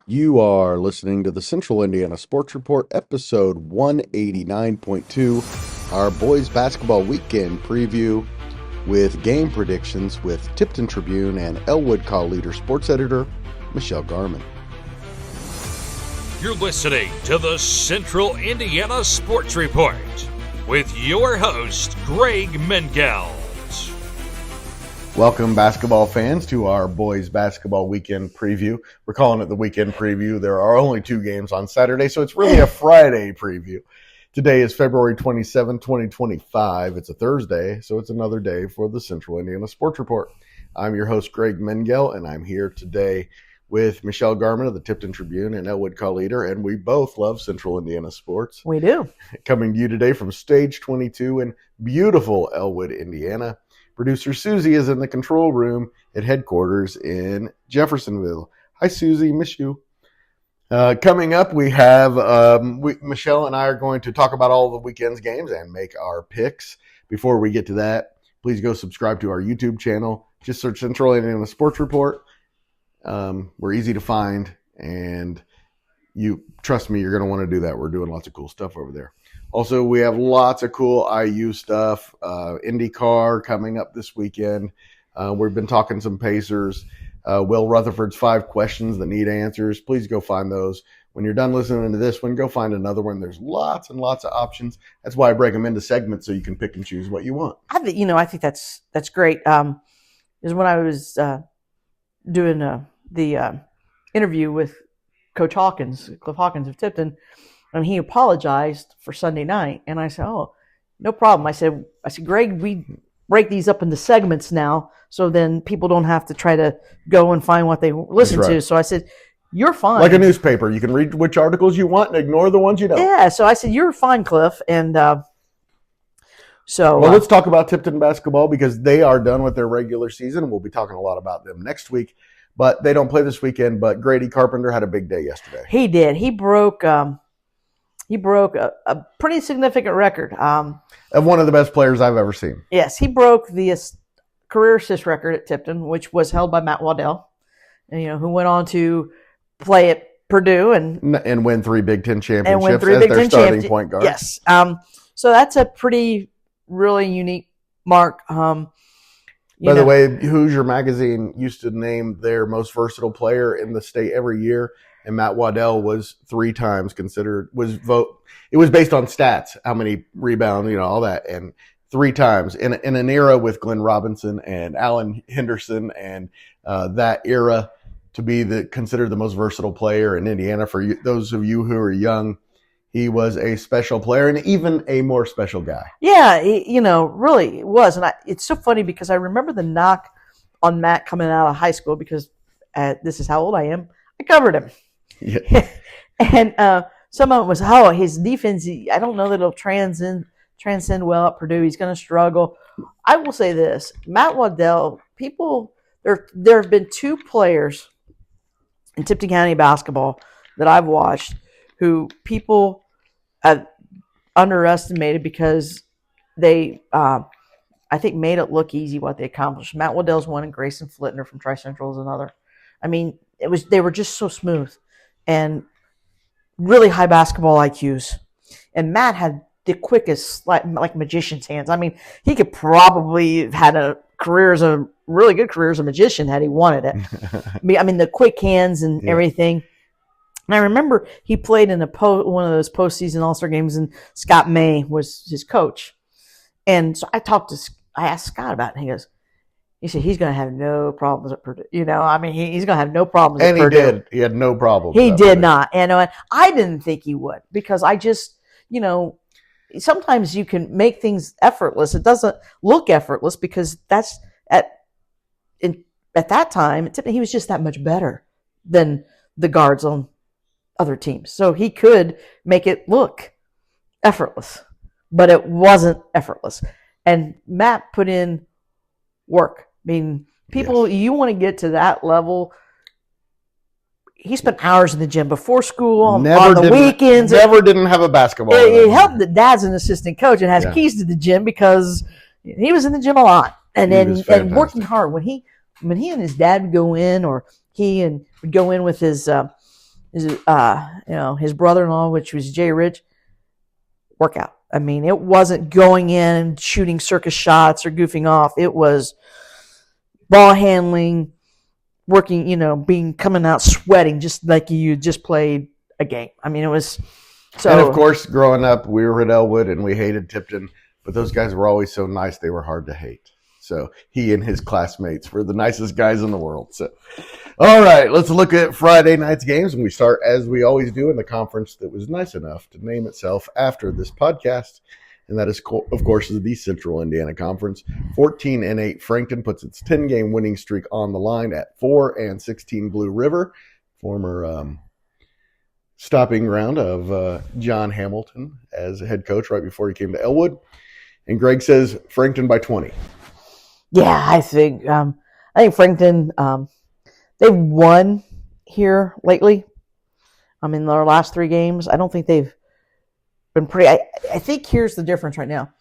You are listening to the Central Indiana Sports Report, episode 189.2, our boys basketball weekend preview with game predictions with Tipton Tribune and Elwood Call Leader sports editor Michelle Garmon. You're listening to the Central Indiana Sports Report with your host, Greg Mengelt. Welcome, basketball fans, to our boys basketball weekend preview. We're calling it the weekend preview. There are only 2 games on Saturday, so it's really a Friday preview. Today is February 27, 2025. It's a Thursday, so it's another day for the Central Indiana Sports Report. I'm your host, Greg Mengelt, and I'm here today with Michelle Garmon of the Tipton Tribune and Elwood Call Leader, and we both love Central Indiana sports. We do. Coming to you today from Stage 22 in beautiful Elwood, Indiana. Producer Susie is in the control room at headquarters in Jeffersonville. Hi, Susie. Miss you. Coming up, we have Michelle and I are going to talk about all the weekend's games and make our picks. Before we get to that, please go subscribe to our YouTube channel. Just search Central Indiana Sports Report. We're easy to find, and you trust me, you're going to want to do that. We're doing lots of cool stuff over there. Also, we have lots of cool IU stuff, IndyCar coming up this weekend. We've been talking some Pacers. Will Rutherford's 5 questions that need answers. Please go find those. When you're done listening to this one, go find another one. There's lots and lots of options. That's why I break them into segments so you can pick and choose what you want. I think that's great. Is when I was doing the interview with Coach Hawkins, Cliff Hawkins of Tipton, and he apologized for Sunday night. And I said, "Oh, no problem." I said, "Greg, we break these up into segments now, so then people don't have to try to go and find what they listen to." So I said, "You're fine." Like a newspaper, you can read which articles you want and ignore the ones you don't. Yeah. So I said, "You're fine, Cliff." And let's talk about Tipton basketball because they are done with their regular season. We'll be talking a lot about them next week, but they don't play this weekend. But Grady Carpenter had a big day yesterday. He did. He broke a pretty significant record. Of one of the best players I've ever seen. Yes, he broke the career assist record at Tipton, which was held by Matt Waddell, and, who went on to play at Purdue and win 3 Big Ten championships as their starting point guard. Yes. So that's a really unique mark. By the way, Hoosier Magazine used to name their most versatile player in the state every year. And Matt Waddell was 3 times considered, it was based on stats, how many rebounds, all that. And 3 times in an era with Glenn Robinson and Alan Henderson and that era to be considered the most versatile player in Indiana. For those of you who are young, he was a special player and even a more special guy. Yeah, really was. And it's so funny because I remember the knock on Matt coming out of high school because this is how old I am. I covered him. Yeah. And some of it was, his defense, I don't know that it'll transcend well at Purdue. He's going to struggle. I will say this, Matt Waddell, there have been 2 players in Tipton County basketball that I've watched who people have underestimated because they, I think, made it look easy what they accomplished. Matt Waddell's one, and Grayson Flitner from Tri-Central is another. I mean, they were just so smooth and really high basketball IQs. And Matt had the quickest, like magician's hands. I mean, he could probably have had a really good career as a magician had he wanted it. I mean, the quick hands and everything. And I remember he played in one of those postseason All-Star games, and Scott May was his coach. And so I asked Scott about it, and he said he's going to have no problems at Purdue. He's going to have no problems at Purdue. And he did. He had no problems. He did not. And I didn't think he would because I just, sometimes you can make things effortless. It doesn't look effortless because that's at that time, he was just that much better than the guards on other teams. So he could make it look effortless, but it wasn't effortless. And Matt put in work. I mean, people, you want to get to that level. He spent hours in the gym before school, on the weekends. Never didn't have a basketball. It helped that Dad's an assistant coach and has keys to the gym because he was in the gym a lot and working hard. When he and his dad would go in, or would go in with his his brother-in-law, which was Jay Rich, workout. I mean, it wasn't going in and shooting circus shots or goofing off. It was ball handling, working, coming out sweating just like you just played a game. I mean, it was so. And of course, growing up, we were at Elwood and we hated Tipton, but those guys were always so nice. They were hard to hate. So he and his classmates were the nicest guys in the world. So, all right, let's look at Friday night's games. And we start, as we always do, in the conference that was nice enough to name itself after this podcast. And that is, of course, the Central Indiana Conference. 14-8 Frankton puts its 10-game winning streak on the line at 4-16 Blue River, former stopping ground of John Hamilton as head coach right before he came to Elwood. And Greg says Frankton by 20. Yeah, I think Frankton, they've won here lately. In their last 3 games, I don't think they've been pretty. I think here's the difference right now.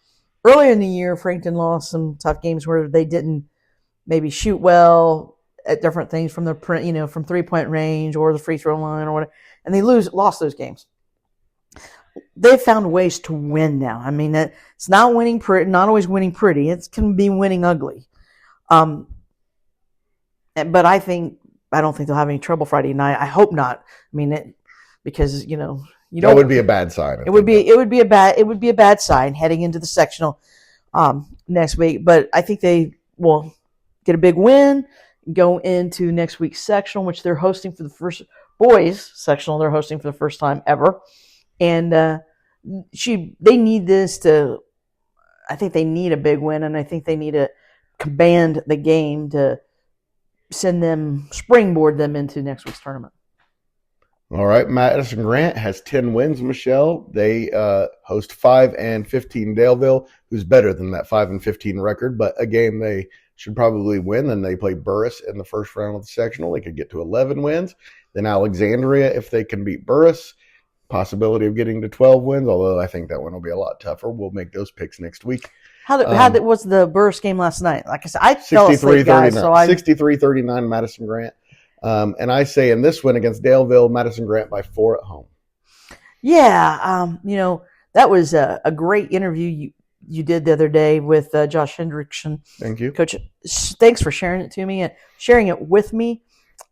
Earlier in the year, Frankton lost some tough games where they didn't maybe shoot well at different things from the from 3-point range or the free throw line or whatever, and they lost those games. They've found ways to win now. I mean, it's not winning pretty, not always winning pretty. It can be winning ugly. But I don't think they'll have any trouble Friday night. I hope not. I mean, because that would be a bad sign. It would be a bad sign heading into the sectional next week. But I think they will get a big win, go into next week's sectional, which they're hosting for the first boys sectional. They're hosting for the first time ever. And they need this to. I think they need a big win, and I think they need to command the game to springboard them into next week's tournament. All right, Madison Grant has 10 wins. Michelle, they host 5-15 Daleville, who's better than that 5-15 record, but a game they should probably win. Then they play Burris in the first round of the sectional. They could get to 11 wins. Then Alexandria, if they can beat Burris. Possibility of getting to 12 wins, although I think that one will be a lot tougher. We'll make those picks next week. How was the Burris game last night? Like I said, I fell asleep, guys. 63-39 Madison Grant. And I say in this win against Daleville, Madison Grant by 4 at home. Yeah, that was a great interview you did the other day with Josh Hendrickson. Thank you. Coach, thanks for sharing it to me and sharing it with me.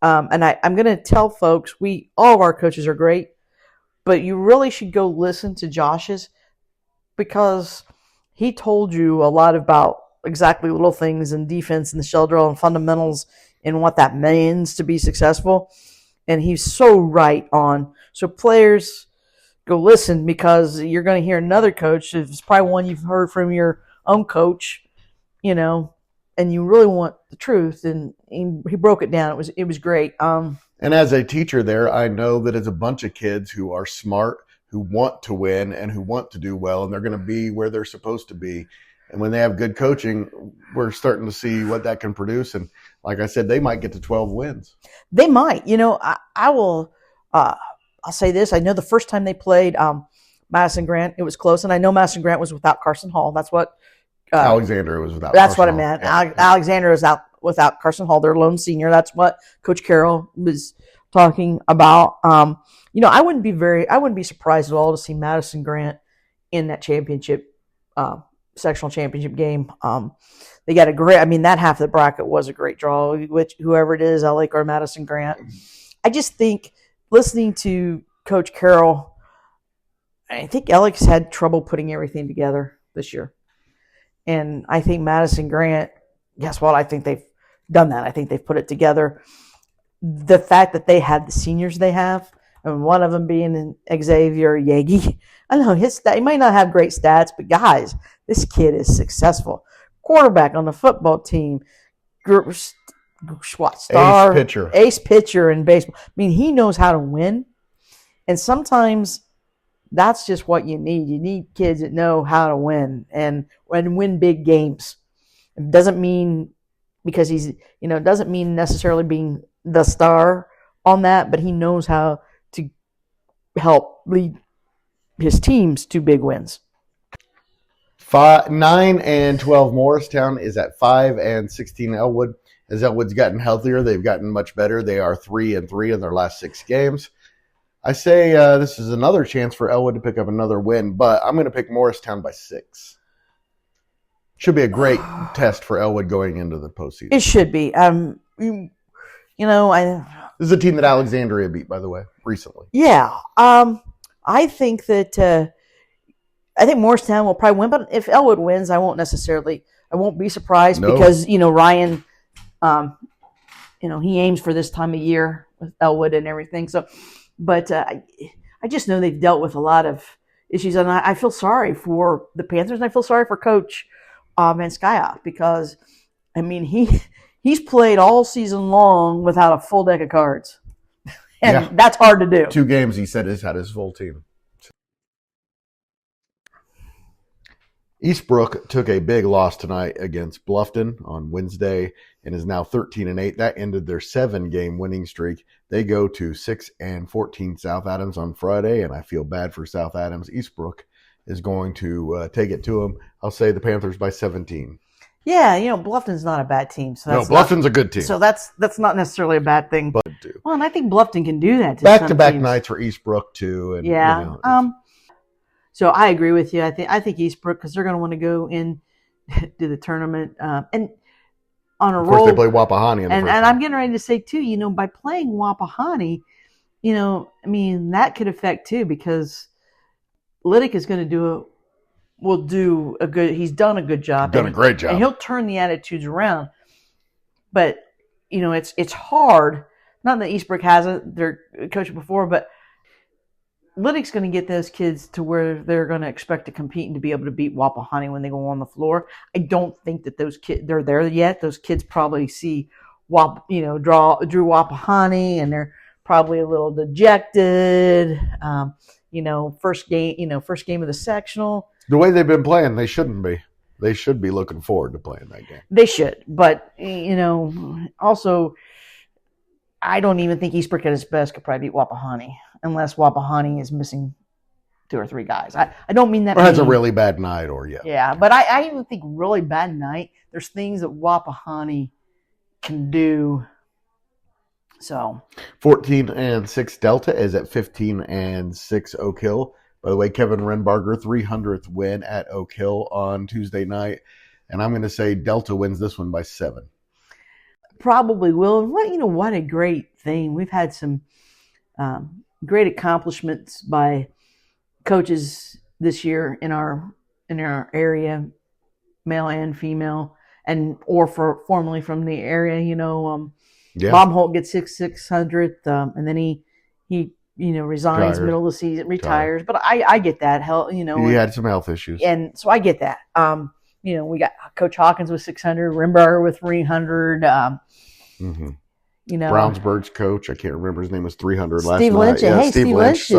And I'm going to tell folks, all of our coaches are great. But you really should go listen to Josh's because he told you a lot about exactly little things in defense and the shell drill and fundamentals and what that means to be successful. And he's so right on. So players, go listen because you're going to hear another coach. It's probably one you've heard from your own coach, and you really want the truth. And he broke it down. It was great. And as a teacher there, I know that it's a bunch of kids who are smart, who want to win, and who want to do well, and they're going to be where they're supposed to be. And when they have good coaching, we're starting to see what that can produce. And like I said, they might get to 12 wins. They might. I will I'll say this. I know the first time they played Madison Grant, it was close. And I know Madison Grant was without Carson Hall. That's what Alexander was without That's Carson what I Hall. meant. Yeah. Alexander is out without Carson Hall, their lone senior. That's what Coach Carroll was talking about. I wouldn't be surprised at all to see Madison Grant in that championship, sectional championship game. They got that half of the bracket was a great draw, which whoever it is, LA or Madison Grant. I just think listening to Coach Carroll, I think Alex had trouble putting everything together this year. And I think Madison Grant, guess what? I think they've done that. I think they've put it together. The fact that they had the seniors they have, and one of them being Xavier Yagi. I know he might not have great stats, but guys, this kid is successful. Quarterback on the football team, ace pitcher in baseball. I mean, he knows how to win, and sometimes that's just what you need. You need kids that know how to win and win big games. It doesn't mean because doesn't mean necessarily being the star on that, but he knows how to help lead his teams to big wins. 9-12 Morristown is at 5-16 Elwood. As Elwood's gotten healthier, they've gotten much better. They are 3-3 in their last 6 games. I say this is another chance for Elwood to pick up another win, but I'm going to pick Morristown by 6. Should be a great test for Elwood going into the postseason. It should be. This is a team that Alexandria beat, by the way, recently. Yeah. I think that Morristown will probably win, but if Elwood wins, I won't be surprised because, Ryan, he aims for this time of year with Elwood and everything. So, but I just know they've dealt with a lot of issues, and I feel sorry for the Panthers, and I feel sorry for Coach Van Skyoff because, he's played all season long without a full deck of cards, and that's hard to do. 2 games, he said, has had his full team. Eastbrook took a big loss tonight against Bluffton on Wednesday and is now 13-8. That ended their 7-game winning streak. They go to 6-14 South Adams on Friday, and I feel bad for South Adams. Eastbrook is going to take it to them. I'll say the Panthers by 17. Yeah, Bluffton's not a bad team. So Bluffton's a good team. So that's not necessarily a bad thing. But well, and I think Bluffton can do that. Back-to-back nights for Eastbrook too. And, So I agree with you. I think Eastbrook, because they're going to want to go in to the tournament and on a roll. Of course, they play Wapahani. And I'm getting ready to say too, by playing Wapahani, that could affect too because Liddick is going to he's done a good job. Done a great job. And he'll turn the attitudes around. But, it's hard. Not that Eastbrook hasn't, they're coached before, but Liddick's going to get those kids to where they're going to expect to compete and to be able to beat Wapahani when they go on the floor. I don't think that those kids, they're there yet. Those kids probably see Drew Wapahani, and they're probably a little dejected. First game of the sectional. The way they've been playing, they shouldn't be. They should be looking forward to playing that game. They should, but also, I don't even think Eastbrook at his best could probably beat Wapahani unless Wapahani is missing 2 or 3 guys. I don't mean that. Or has a really bad night, Yeah, but I even think really bad night. There's things that Wapahani can do. So 14-6 Delta is at 15-6 Oak Hill. By the way, Kevin Renbarger 300th win at Oak Hill on Tuesday night, and I'm going to say Delta wins this one by 7. Probably will. What a great thing. We've had some great accomplishments by coaches this year in our area, male and female, or formerly from the area. Bob Holt gets 600th, and then he resigns middle of the season, retires. But I get that. He had some health issues, and so I get that. We got Coach Hawkins with 600, Rimberger with 300. Brownsburg's coach, I can't remember his name, was 300 last Steve night. Lynch. Yeah, Steve Lynch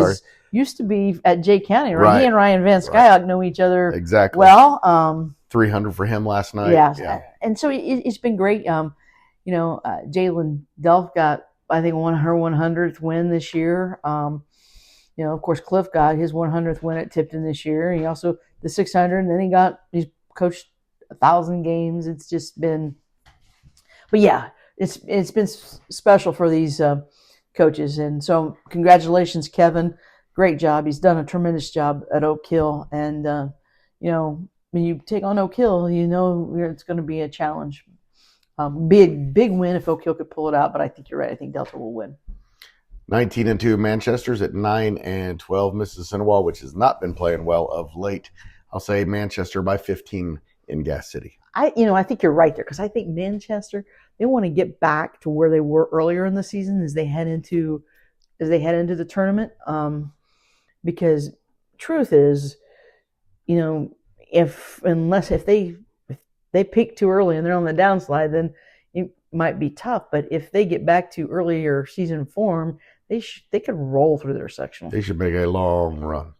used to be at Jay County, right? He and Ryan Van Skyok know each other exactly well. 300 for him last night. Yeah. And so it's been great. Jalen Delph got, I think, her 100th win this year. Of course, Cliff got his 100th win at Tipton this year. He also the 600, and then he's coached 1,000 games. It's just been, but yeah, it's been special for these coaches. And so, congratulations, Kevin. Great job. He's done a tremendous job at Oak Hill. And when you take on Oak Hill, it's going to be a challenge. Big win if Oak Hill could pull it out, but I think you're right. I think Delta will win. 19-2 Manchester's at 9-12 Mississinawa, which has not been playing well of late. I'll say Manchester by 15 in Gas City. I think you're right there because I think Manchester, they want to get back to where they were earlier in the season as they head into the tournament. Because truth is, if they peak too early and they're on the downslide, then it might be tough. But if they get back to earlier season form, they could roll through their sectional. They should make a long run.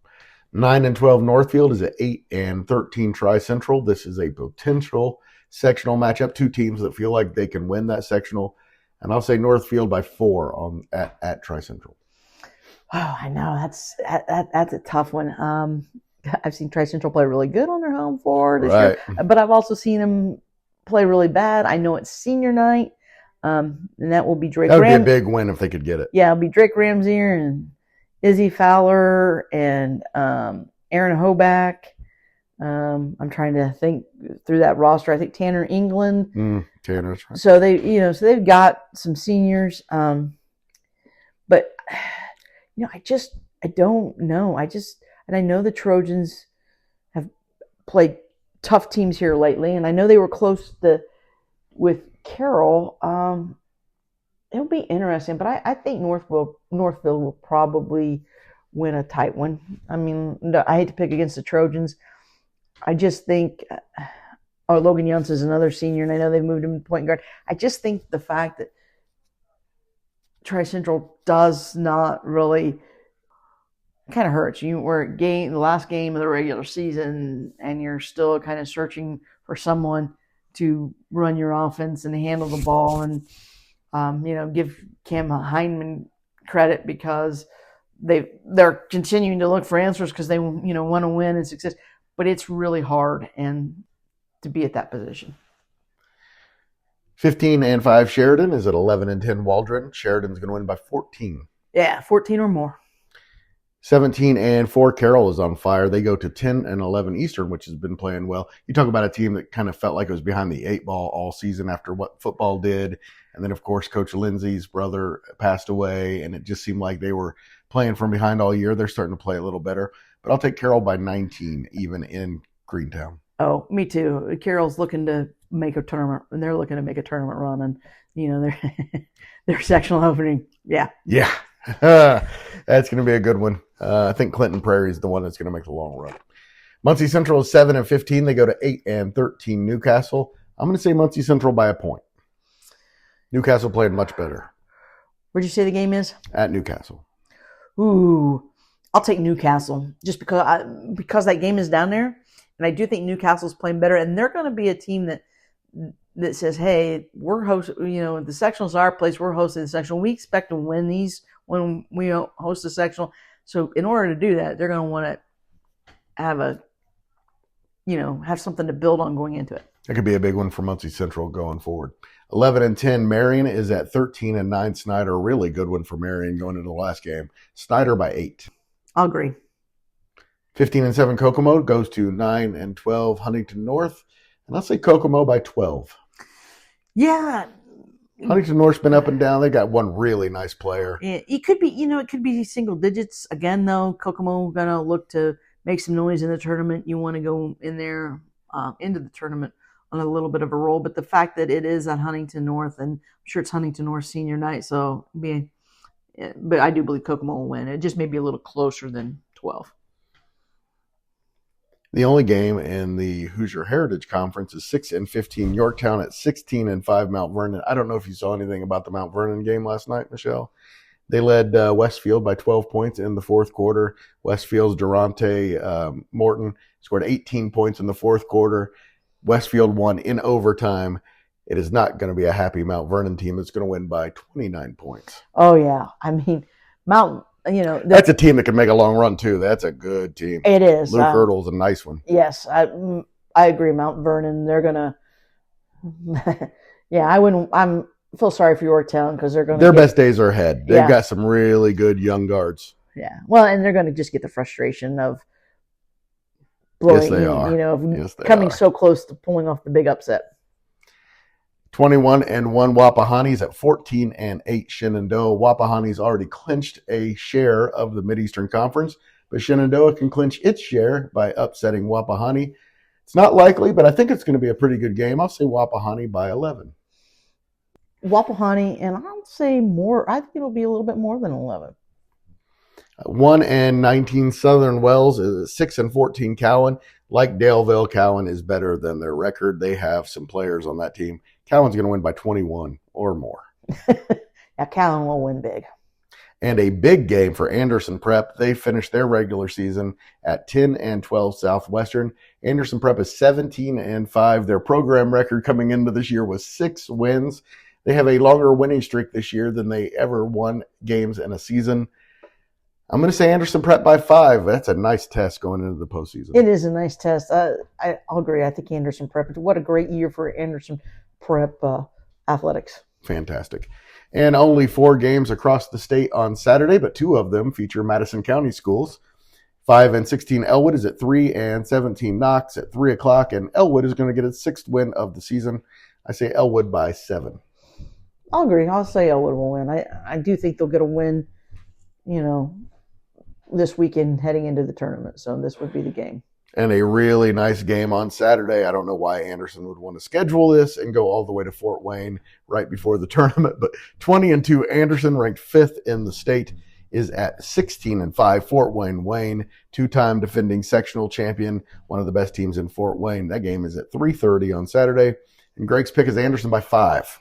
9-12 Northfield is at 8-13 Tri-Central. This is a potential sectional matchup. 2 teams that feel like they can win that sectional. And I'll say Northfield by 4 at Tri-Central. Oh, I know. That's a tough one. I've seen Tri-Central play really good on their home floor this year, but I've also seen them play really bad. I know it's senior night, and that will be Drake Ramsey. That would be a big win if they could get it. Yeah, it'll be Drake Ramsey and Izzy Fowler and Aaron Hoback. I'm trying to think through that roster. I think Tanner England. Tanner's right. So they've got some seniors. But I don't know. And I know the Trojans have played tough teams here lately, and I know they were close with Carroll. It'll be interesting, but I think Northville will probably win a tight one. I mean, I hate to pick against the Trojans. I just think Logan Yountz is another senior, and I know they've moved him to point guard. I just think the fact that Tri-Central does not really kind of hurts you. We're at the last game of the regular season, and you're still kind of searching for someone to run your offense and handle the ball, and give Cam Heineman credit because they're continuing to look for answers because they want to win and success. But it's really hard and to be at that position. 15-5 Sheridan is at 11-10 Waldron. Sheridan's going to win by 14. Yeah, 14 or more. 17-4 Carroll is on fire. They go to 10-11 Eastern, which has been playing well. You talk about a team that kind of felt like it was behind the 8 ball all season after what football did. And then, of course, Coach Lindsay's brother passed away, and it just seemed like they were playing from behind all year. They're starting to play a little better. But I'll take Carroll by 19, even in Greentown. Oh, me too. Carroll's looking to make a tournament, and they're looking to make a tournament run, and their sectional opening. Yeah. That's going to be a good one. I think Clinton Prairie is the one that's going to make the long run. Muncie Central is 7-15. They go to 8-13 Newcastle. I'm going to say Muncie Central by a point. Newcastle played much better. Where'd you say the game is? At Newcastle. Ooh, I'll take Newcastle just because that game is down there, and I do think Newcastle's playing better, and they're going to be a team that says, "Hey, we're hosting. The sectional's our place. We're hosting the sectional. We expect to win these when we host the sectional. So, in order to do that, they're going to want to have something to build on going into it. That could be a big one for Muncie Central going forward. 11-10 Marion is at 13-9 Snyder. Really good one for Marion going into the last game. Snyder by 8. I'll agree. 15-7 Kokomo goes to 9-12 Huntington North. And I'll say Kokomo by 12. Yeah. Huntington North's been up and down. They got one really nice player. It could be, it could be single digits. Again, though, Kokomo going to look to make some noise in the tournament. You want to go in there into the tournament on a little bit of a roll. But the fact that it is at Huntington North, and I'm sure it's Huntington North senior night, but I do believe Kokomo will win. It just may be a little closer than 12. The only game in the Hoosier Heritage Conference is 6-15 Yorktown at 16-5 Mount Vernon. I don't know if you saw anything about the Mount Vernon game last night, Michelle. They led Westfield by 12 points in the fourth quarter. Westfield's Durante Morton scored 18 points in the fourth quarter. Westfield won in overtime. It is not going to be a happy Mount Vernon team. It's going to win by 29 points. Oh, yeah. I mean, that's a team that can make a long run, too. That's a good team. It is. Luke Hurdle's a nice one. Yes, I agree. Mount Vernon, they're going to – yeah, I feel sorry for Yorktown because they're going to – Their best days are ahead. They've got some really good young guards. Yeah. Well, and they're going to just get the frustration of blowing, yes, they are. Coming so close to pulling off the big upset. 21-1 Wapahani's at 14-8 Shenandoah. Wapahani's already clinched a share of the Mid-Eastern Conference, but Shenandoah can clinch its share by upsetting Wapahani. It's not likely, but I think it's going to be a pretty good game. I'll say Wapahani by 11. Wapahani, and I'll say more. I think it'll be a little bit more than 11. 1-19 Southern Wells is 6-14 Cowan. Like Daleville, Cowan is better than their record. They have some players on that team. Cowan's going to win by 21 or more. Yeah, Cowan will win big. And a big game for Anderson Prep. They finished their regular season at 10-12 Southwestern. Anderson Prep is 17-5. Their program record coming into this year was 6 wins. They have a longer winning streak this year than they ever won games in a season. I'm going to say Anderson Prep by 5. That's a nice test going into the postseason. It is a nice test. I'll agree. I think Anderson Prep. What a great year for Anderson Prep athletics. Fantastic. And only 4 games across the state on Saturday, but 2 of them feature Madison County schools. 5 and 16 Elwood is at 3, and 17 Knox at 3 o'clock, and Elwood is going to get its 6th win of the season. I say Elwood by 7. I'll agree. I'll say Elwood will win. I do think they'll get a win, this weekend heading into the tournament. So this would be the game. And a really nice game on Saturday. I don't know why Anderson would want to schedule this and go all the way to Fort Wayne right before the tournament, but 20-2 Anderson, ranked 5th in the state, is at 16-5. Fort Wayne, 2-time defending sectional champion, one of the best teams in Fort Wayne. That game is at 3:30 on Saturday, and Greg's pick is Anderson by 5.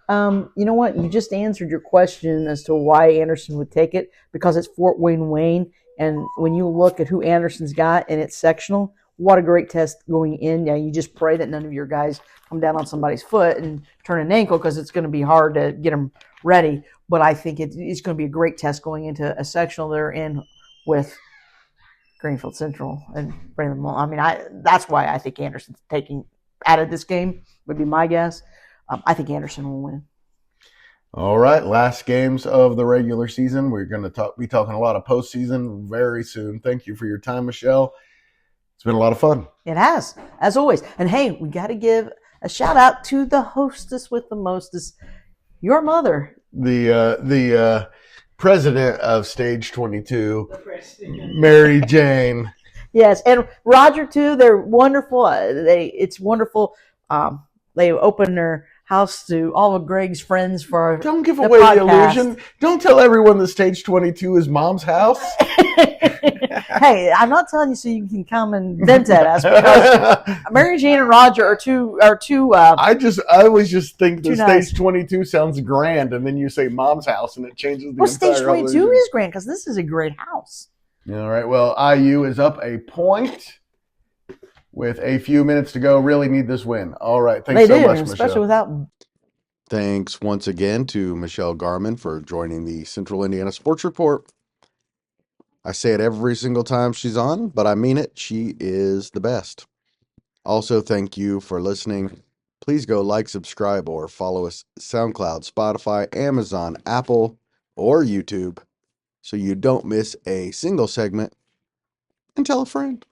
You know what? You just answered your question as to why Anderson would take it, because it's Fort Wayne. And when you look at who Anderson's got and it's sectional, what a great test going in. Yeah, you just pray that none of your guys come down on somebody's foot and turn an ankle, because it's going to be hard to get them ready. But I think it's going to be a great test going into a sectional they're in with Greenfield Central and bring them on. I mean, that's why I think Anderson's taking out of this game, would be my guess. I think Anderson will win. All right, last games of the regular season. We're going to be talking a lot of postseason very soon. Thank you for your time, Michelle. It's been a lot of fun. It has, as always. And hey, we got to give a shout out to the hostess with the mostest, your mother. The president of Stage 22, Mary Jane. Yes, and Roger too. They're wonderful. It's wonderful. They open their house to all of Greg's friends for Don't give away the illusion. Don't tell everyone that Stage 22 is Mom's house. Hey, I'm not telling you so you can come and vent at us, because Mary Jane and Roger are two. I always just think that nice. Stage 22 sounds grand, and then you say Mom's house, and it changes the entire Stage 22 illusion. is grand because this is a great house. All right. Well, IU is up a point with a few minutes to go. Really need this win. All right. Thanks so much, Michelle. Especially without. Thanks once again to Michelle Garmon for joining the Central Indiana Sports Report. I say it every single time she's on, but I mean it. She is the best. Also, thank you for listening. Please go like, subscribe, or follow us SoundCloud, Spotify, Amazon, Apple, or YouTube so you don't miss a single segment. And tell a friend.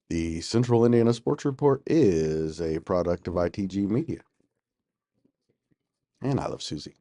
The Central Indiana Sports Report is a product of ITG Media. And I love Susie.